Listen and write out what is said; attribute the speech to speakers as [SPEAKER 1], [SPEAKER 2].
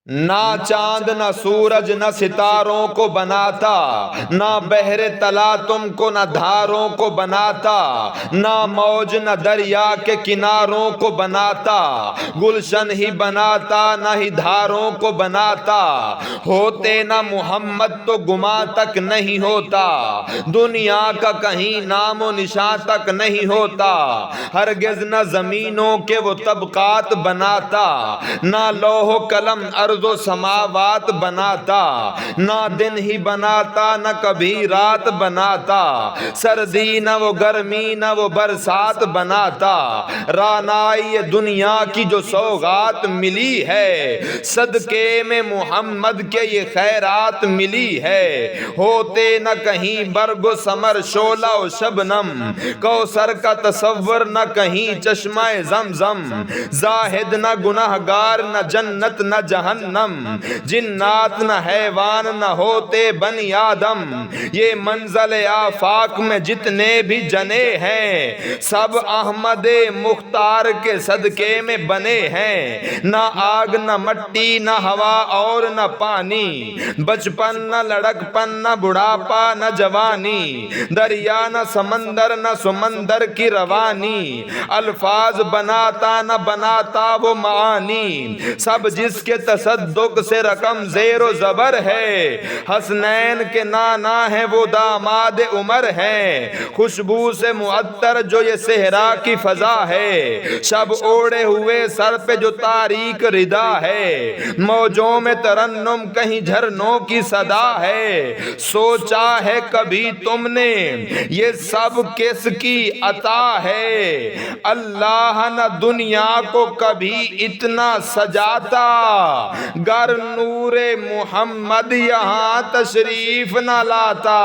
[SPEAKER 1] نہ چاند نہ سورج نہ ستاروں کو بناتا، نہ بحر تلا تم کو نہ دھاروں کو بناتا، نہ موج نہ دریا کے کناروں کو بناتا، گلشن ہی بناتا نہ ہی دھاروں کو بناتا، ہوتے نہ محمد تو گمان تک نہیں ہوتا، دنیا کا کہیں نام و نشان تک نہیں ہوتا، ہرگز نہ زمینوں کے وہ طبقات بناتا، نہ لوح و قلم ارض و سماوات بناتا، نہ دن ہی بناتا نہ کبھی رات بناتا، سردی نہ وہ گرمی نہ وہ برسات بناتا، رانائی دنیا کی جو سوغات ملی ہے، صدقے میں محمد کے یہ خیرات ملی ہے، ہوتے نہ کہیں برگ و ثمر شعلہ و شبنم، کوثر کا تصور نہ کہیں چشمہ زمزم، زاہد نہ گنہگار نہ جنت نہ جہنم، جنات نہ حیوان نہ ہوتے بنی آدم، یہ منزل آفاق میں جتنے بھی جنے ہیں، سب احمد مختار کے صدقے میں بنے ہیں، نہ آگ نہ مٹی نہ ہوا اور نہ پانی، بچپن نہ لڑکپن نہ بڑھاپا نہ جوانی، دریا نہ سمندر نہ سمندر کی روانی، الفاظ بناتا نہ بناتا وہ معانی، سب جس کے تصدق سے رقم زیر و زبر ہے، حسنین کے نانا ہیں وہ داماد عمر ہیں، خوشبو سے معطر جو یہ صحرا کی فضا ہے، شب اوڑے ہوئے سر پہ جو تاریک ردا ہے، موجوں میں ترنم کہیں جھرنوں کی صدا ہے، سوچا ہے کبھی تم نے یہ سب کس کی عطا ہے، اللہ نہ دنیا کو کبھی اتنا سجاتا، گر نور محمد یہاں تشریف نہ لاتا۔